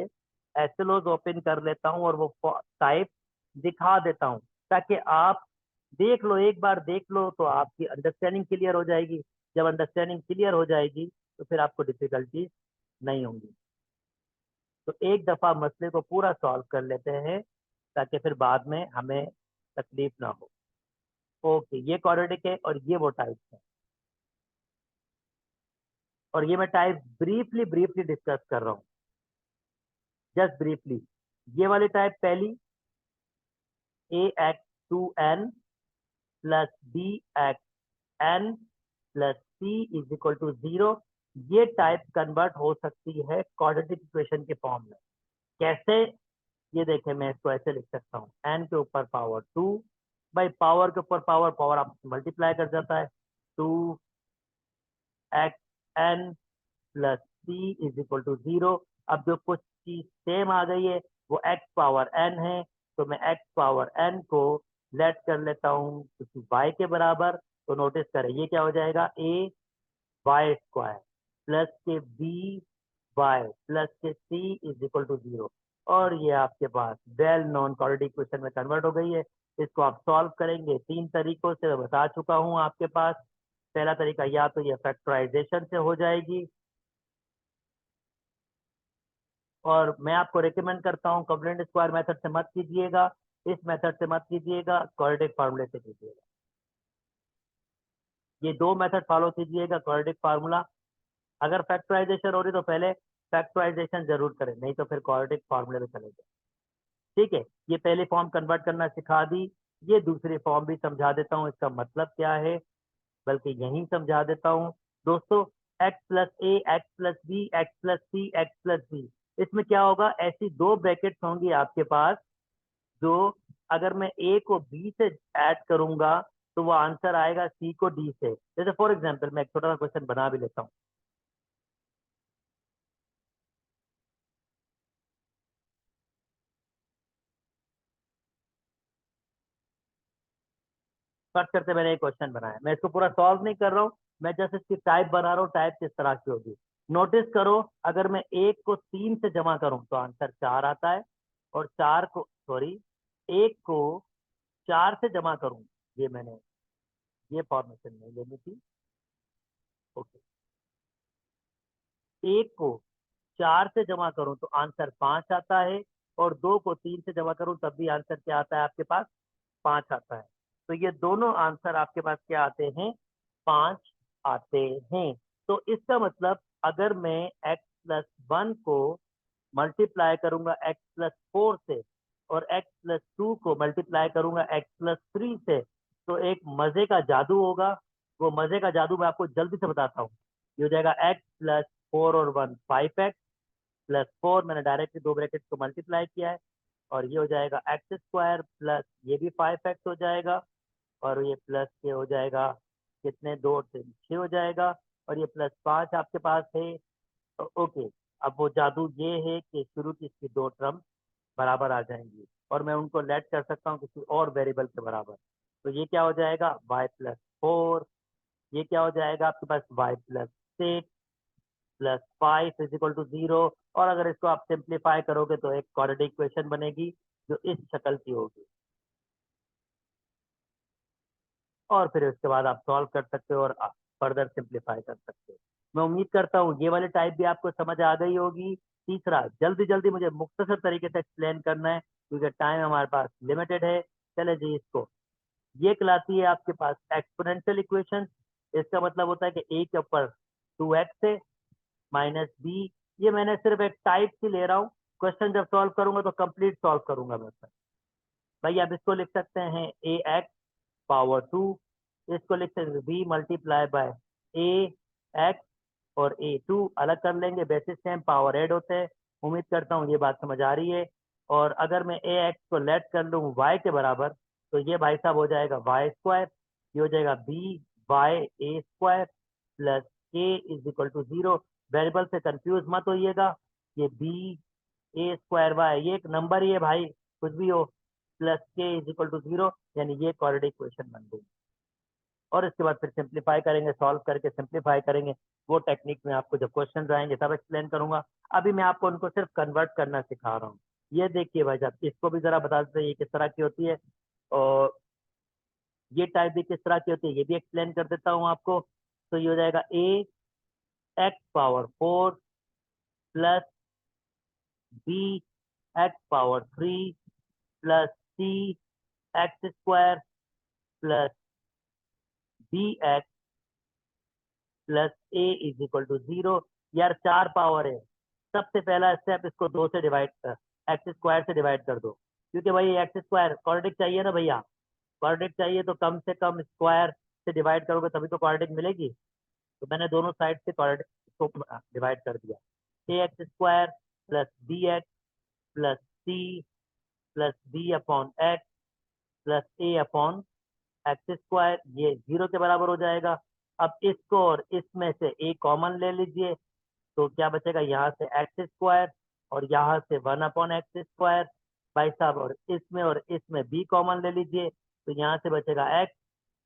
Speaker 1: एसएलओस ओपन कर लेता हूँ और वो टाइप दिखा देता हूँ, ताकि आप देख लो, एक बार देख लो तो आपकी अंडरस्टैंडिंग क्लियर हो जाएगी। जब अंडरस्टैंडिंग क्लियर हो जाएगी तो फिर आपको डिफिकल्टी नहीं होंगी। तो एक दफा मसले को पूरा सॉल्व कर लेते हैं ताकि फिर बाद में हमें तकलीफ ना हो। ओके, ये क्वाड्रेटिक है और ये वो टाइप है, और ये मैं टाइप ब्रीफली ब्रीफली डिस्कस कर रहा हूँ, जस्ट ब्रीफली। ये वाली टाइप पहली, a x to n plus B x N plus C is equal to zero, ये टाइप कन्वर्ट हो सकती है क्वाड्रेटिक इक्वेशन के फॉर्म में। कैसे? ये देखें, मैं इसको ऐसे लिख सकता हूँ, एन के ऊपर पावर टू, भाई पावर के ऊपर पावर, पावर आप मल्टीप्लाई कर जाता है, two X N plus C is equal to zero. अब जो कुछ चीज सेम आ गई है वो एक्स पावर एन है, तो मैं एक्स पावर एन को लेट कर लेता हूँ किसी वाई के बराबर। तो नोटिस करें ये क्या हो जाएगा, ए वाई स्क्वायर प्लस के बी वाई प्लस के सी इज इक्वल टू जीरो। और ये आपके पास वेल नॉन क्वाड्रेटिक इक्वेशन में कन्वर्ट हो गई है। इसको आप सॉल्व करेंगे तीन तरीकों से, मैं बता चुका हूँ आपके पास। पहला तरीका या तो ये फैक्टराइजेशन से हो जाएगी, और मैं आपको रिकमेंड करता हूँ कॉम्प्लीमेंट स्क्वायर मेथड से मत कीजिएगा, इस मेथड से मत कीजिएगा, क्वाड्रेटिक फार्मूले से कीजिएगा। ये दो मेथड फॉलो कीजिएगा, क्वाड्रेटिक फार्मूला। अगर फैक्टराइजेशन हो रही तो पहले फैक्टराइजेशन जरूर करें, नहीं तो फिर क्वाड्रेटिक फार्मूले में चले जाए। ठीक है, ये पहली फॉर्म कन्वर्ट करना सिखा दी, ये दूसरी फॉर्म भी समझा देता हूँ इसका मतलब क्या है, बल्कि यही समझा देता हूँ दोस्तों। X plus a x plus B x plus c x plus b, इसमें क्या होगा, ऐसी दो ब्रैकेट्स होंगी आपके पास जो अगर मैं ए को बी से ऐड करूंगा तो वो आंसर आएगा सी को डी से। जैसे फॉर एग्जांपल मैं एक छोटा सा क्वेश्चन बना भी लेता हूँ। फर्स्ट करते मैंने एक क्वेश्चन बनाया, मैं इसको पूरा सॉल्व नहीं कर रहा हूँ, मैं जस्ट इसकी टाइप बना रहा हूँ, टाइप किस तरह की होगी। नोटिस करो, अगर मैं एक को तीन से जमा करूं तो आंसर चार आता है, और चार को सॉरी एक को चार से जमा करूं, ये मैंने ये फॉर्मेशन नहीं लेनी थी। ओके, एक को चार से जमा करूं तो आंसर पांच आता है, और दो को तीन से जमा करूं तब भी आंसर क्या आता है आपके पास, पांच आता है। तो ये दोनों आंसर आपके पास क्या आते हैं, पांच आते हैं। तो इसका मतलब अगर मैं एक्स प्लस वन को मल्टीप्लाई करूंगा एक्स प्लस फोर से, और एक्स प्लस टू को मल्टीप्लाई करूंगा एक्स प्लस थ्री से, तो एक मजे का जादू होगा। वो मजे का जादू मैं आपको जल्दी से बताता हूँ। ये हो जाएगा एक्स प्लस फोर और one five x plus four, मैंने डायरेक्टली दो ब्रैकेट को मल्टीप्लाई किया है, और ये हो जाएगा एक्स स्क्वायर प्लस ये भी फाइव एक्स हो जाएगा, और ये प्लस के हो जाएगा कितने, दो और तीन छः हो जाएगा, और ये प्लस पाँच आपके पास है। ओके, अब वो जादू ये है कि शुरू की इसकी दो टर्म बराबर आ जाएंगी, और मैं उनको लेट कर सकता हूँ किसी और वेरिएबल के बराबर। तो ये क्या हो जाएगा, वाई प्लस फोर, ये क्या हो जाएगा आपके पास, y plus six plus five is equal to zero. और अगर इसको आप सिंप्लीफाई करोगे तो एक क्वाड्रेटिक इक्वेशन बनेगी जो इस शक्ल की होगी, और फिर उसके बाद आप सॉल्व कर सकते हो और फर्दर सिंप्लीफाई कर सकते हो। मैं उम्मीद करता हूँ ये वाली टाइप भी आपको समझ आ गई होगी। तीसरा, जल्दी जल्दी मुझे मुख्तसर तरीके से एक्सप्लेन करना है क्योंकि टाइम हमारे पास लिमिटेड है। चले जी, इसको ये कहलाती है आपके पास एक्सपोनेंशियल इक्वेशन। इसका मतलब होता है कि ए के ऊपर 2x है माइनस बी। ये मैंने सिर्फ एक टाइप की ले रहा हूँ, क्वेश्चन जब सॉल्व करूंगा तो कंप्लीट सॉल्व करूंगा मैं उसमें। भाई आप इसको लिख सकते हैं ए एक्स पावर 2, इसको लिख सकते हैं B multiply by A X और ए टू अलग कर लेंगे, बेसिस सेम पावर ऐड होते हैं। उम्मीद करता हूँ ये बात समझ आ रही है। और अगर मैं ए एक्स को लेट कर लूँ वाई के बराबर तो ये भाई साहब हो जाएगा वाई स्क्वायर, ये हो जाएगा B Y A square plus A is equal to 0। Variable से कंफ्यूज मत होइएगा, ये बी ए स्क्वायर वाई ये एक नंबर ही है भाई, कुछ भी हो, प्लस के इज इक्वल टू 0, यानी ये क्वाड्रेटिक इक्वेशन बन गई। और इसके बाद फिर सिंप्लीफाई करेंगे, सॉल्व करके सिंप्लीफाई करेंगे। वो टेक्निक में आपको जब क्वेश्चन आएंगे तब एक्सप्लेन करूंगा। अभी मैं आपको उनको सिर्फ कन्वर्ट करना सिखा रहा हूँ। ये देखिए भाई साहब, इसको भी जरा बता देते हैं ये किस तरह की होती है, और ये टाइप भी किस तरह की होती है ये भी एक्सप्लेन कर देता हूँ आपको। तो ये हो जाएगा a x power 4 plus B x power 3 plus c x square plus B x plus A is equal to 0। यार 4 पावर है, सबसे पहला स्टेप इसको 2 से डिवाइड कर, एक्स स्क्वायर से डिवाइड कर दो, क्योंकि भाई एक्स स्क्वायर क्वाड्रेटिक चाहिए ना भैया, क्वाड्रेटिक चाहिए तो कम से कम स्क्वायर से डिवाइड करोगे तभी तो क्वाड्रेटिक मिलेगी। तो मैंने दोनों साइड से क्वाड्रेटिक को डिवाइड कर दिया। A x square plus B x plus c plus b upon x plus a upon x square, ये 0 के बराबर हो जाएगा। अब इसको और इसमें से ए कॉमन ले लीजिए, तो क्या बचेगा, यहाँ से एक्स स्क्वायर और यहाँ से 1/x स्क्वायर भाई साहब, और इसमें बी कॉमन ले लीजिए, तो यहाँ से बचेगा एक्स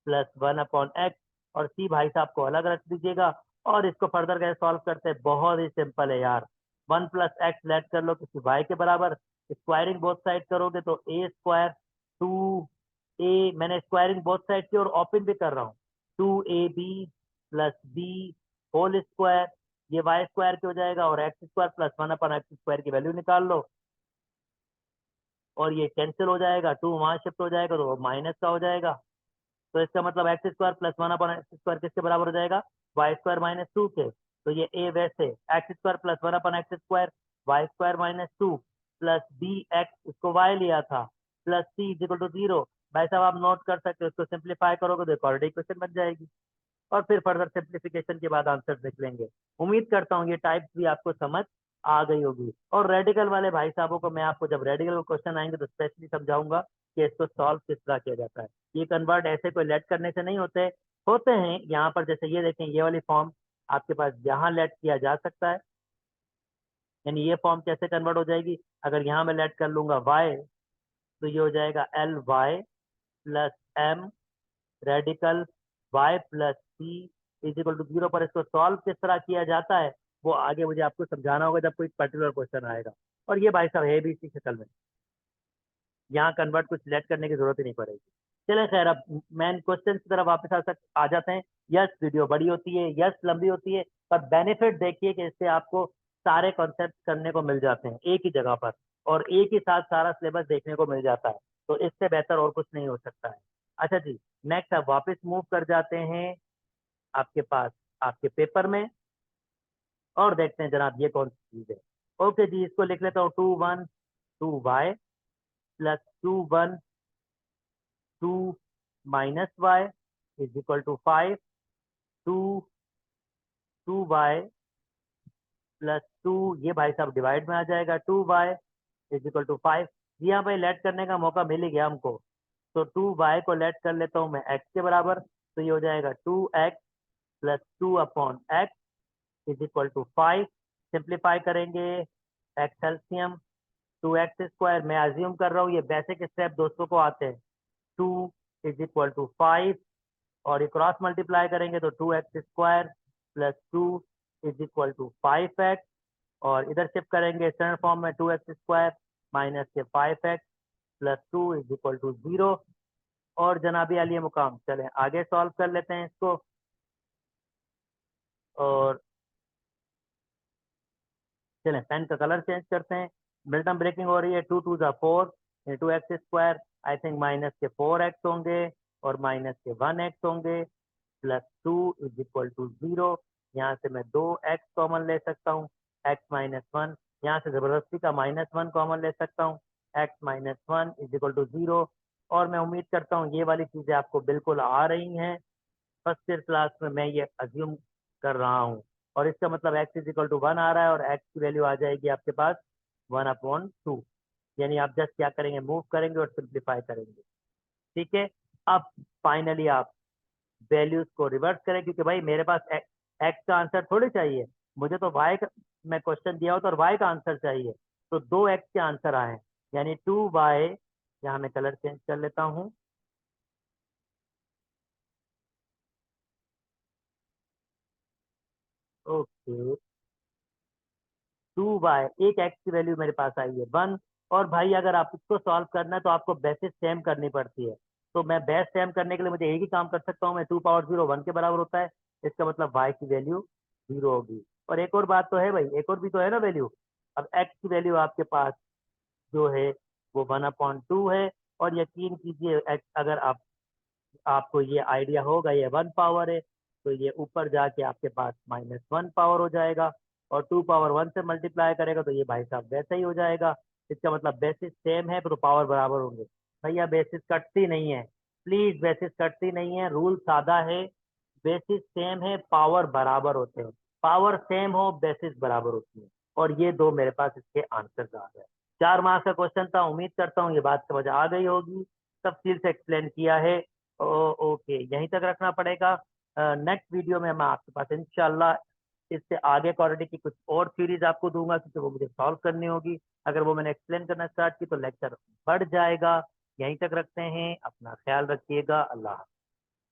Speaker 1: प्लस 1/x, और सी भाई साहब को अलग रख दीजिएगा। और इसको फर्दर कैसे सॉल्व करते हैं, बहुत ही सिंपल है यार। 1 + x लेट कर लो किसी y के बराबर, स्क्वायरिंग बोथ साइड करोगे तो ए स्क्वायर 2a, मैंने स्क्वायरिंग बोथ साइड की और ओपन भी कर रहा हूँ, 2ab plus B whole square, ये वाई स्क्वायर की हो जाएगा, और X square plus 1/x square की वैल्यू निकाल लो, और ये कैंसिल हो जाएगा, 2 वहां शिफ्ट हो जाएगा तो माइनस का हो जाएगा। तो इसका मतलब x square plus 1/x square किसके बराबर हो जाएगा, वाई स्क्वायर माइनस 2 के। तो ये ए वैसे X square plus 1/x square Y square minus 2 plus B X, इसको वाई लिया था, plus C is equal to 0। भाई साहब आप नोट कर सकते हो, इसको सिंप्लीफाई करोगे तो क्वाड्रेटिक इक्वेशन बन जाएगी, और फिर फर्दर सिंप्लीफिकेशन के बाद आंसर देख लेंगे। उम्मीद करता हूँ ये टाइप्स भी आपको समझ आ गई होगी। और रेडिकल वाले भाई साहबों को मैं आपको जब रेडिकल क्वेश्चन आएंगे तो स्पेशली समझाऊंगा कि इसको सॉल्व किस तरह किया जाता है। ये कन्वर्ट ऐसे कोई लेट करने से नहीं होते, होते हैं यहाँ पर, जैसे ये देखें ये वाली फॉर्म आपके पास यहाँ लेट किया जा सकता है, यानी ये फॉर्म कैसे कन्वर्ट हो जाएगी, अगर यहाँ मैं लेट कर लूंगा y, तो ये हो जाएगा L Y plus M radical y plus C is equal to 0। पर इसको सॉल्व किस तरह किया जाता है वो आगे मुझे आपको समझाना होगा जब कोई पर्टिकुलर क्वेश्चन आएगा। और ये भाई साहब है भी इसी शक्ल में, यहाँ कन्वर्ट कुछ लेट करने की जरूरत ही नहीं पड़ेगी। चले खैर, अब मेन क्वेश्चन की तरफ वापस आ जाते हैं। यस वीडियो बड़ी होती है, यस लंबी होती है, पर बेनिफिट देखिए कि इससे आपको सारे कॉन्सेप्ट करने को मिल जाते हैं एक ही जगह पर, और एक ही साथ सारा सिलेबस देखने को मिल जाता है। तो इससे बेहतर और कुछ नहीं हो सकता है। अच्छा जी, नेक्स्ट अब वापस मूव कर जाते हैं आपके पास आपके पेपर में, और देखते हैं जनाब ये कौन सी चीज है। ओके जी, इसको लिख लेता हूँ 2 1 2 y plus 2 1 2 is equal to 5, 2 2y plus 2, ये भाई साहब डिवाइड में आ जाएगा, 2y इज इक्वल टू 5। जी हाँ भाई, लेट करने का मौका मिल ही गया हमको, तो 2y को लेट कर लेता हूँ मैं x के बराबर, तो ये हो जाएगा 2x plus 2/x is equal to 5। Simplify करेंगे, एक्स एलसीएम 2x स्क्वायर, मैं अज्यूम कर रहा हूँ ये बेसिक स्टेप दोस्तों को आते हैं, 2 इज इक्वल टू 5, और ये क्रॉस मल्टीप्लाई करेंगे तो 2x square plus 2 is equal to 5x, और इधर शिफ्ट करेंगे स्टैंडर्ड फॉर्म में, 2x स्क्वायर माइनस के 5x plus 2 is equal to 0। और जनाबी आलिया मुकाम, चलें आगे सॉल्व कर लेते हैं इसको। और चलें पेन का कलर चेंज करते हैं। मिल्टन ब्रेकिंग हो रही है, 2 2 4, 2x², आई थिंक माइनस के 4x होंगे और माइनस के 1x होंगे, प्लस 2 इज इक्वल टू 0। यहाँ से मैं 2x कॉमन ले सकता हूँ, x माइनस 1, यहाँ से जबरदस्ती का -1 कॉमन ले सकता हूँ, x minus 1 is equal to 0। और मैं उम्मीद करता हूँ ये वाली चीजें आपको बिल्कुल आ रही हैं। फर्स्ट ईयर क्लास में मैं ये अज्यूम कर रहा हूँ, और इसका मतलब x इज इक्वल टू 1 आ रहा है और x की वैल्यू आ जाएगी आपके पास 1/2। यानी आप जस्ट क्या करेंगे, मूव करेंगे और सिंप्लीफाई करेंगे। ठीक है, अब फाइनली आप वैल्यूज को रिवर्स करें, क्योंकि भाई मेरे पास एक्स का आंसर थोड़ी चाहिए, मुझे तो वाई का, मैं क्वेश्चन दिया हो तो वाई का आंसर चाहिए। तो 2x के आंसर आए, यानी 2y, यहाँ मैं कलर चेंज कर लेता हूँ। ओके, 2y, एक x की वैल्यू मेरे पास आई है 1। और भाई अगर आप इसको सॉल्व करना है तो आपको बेसिस सेम करनी पड़ती है। तो मैं बेस सेम करने के लिए मुझे एक ही काम कर सकता हूँ, मैं 2 पावर 0 1 के बराबर होता है, इसका मतलब y की वैल्यू 0 होगी। और एक और बात तो है भाई, एक और भी तो है ना वैल्यू। अब x की वैल्यू आपके पास जो है वो 1/2 है। और यकीन कीजिए अगर आपको ये आइडिया होगा, ये 1 पावर है, तो ये ऊपर जाके आपके पास -1 पावर हो जाएगा, और 2 पावर 1 से मल्टीप्लाई करेगा तो ये भाई साहब वैसा ही हो जाएगा। इसका मतलब बेसिस सेम है तो पावर बराबर होंगे। भैया बेसिस कटती नहीं है, प्लीज बेसिस कटती नहीं है, रूल सादा है, बेसिस सेम है पावर बराबर होते हैं, पावर सेम हो बेसिस बराबर होती है। और ये दो मेरे पास इसके आंसर आ गए। 4 मार्क्स का क्वेश्चन था, उम्मीद करता हूँ ये बात समझ आ गई होगी, तफसील से एक्सप्लेन किया है। ओके, यहीं तक रखना पड़ेगा। नेक्स्ट वीडियो में मैं आपके पास इंशाल्लाह इससे आगे क्वाड्रेटिक की कुछ और सीरीज आपको दूंगा, क्योंकि वो मुझे सॉल्व करनी होगी। अगर वो मैंने एक्सप्लेन करना स्टार्ट की तो लेक्चर बढ़ जाएगा। यहीं तक रखते हैं, अपना ख्याल रखिएगा, अल्लाह हाफ़िज़।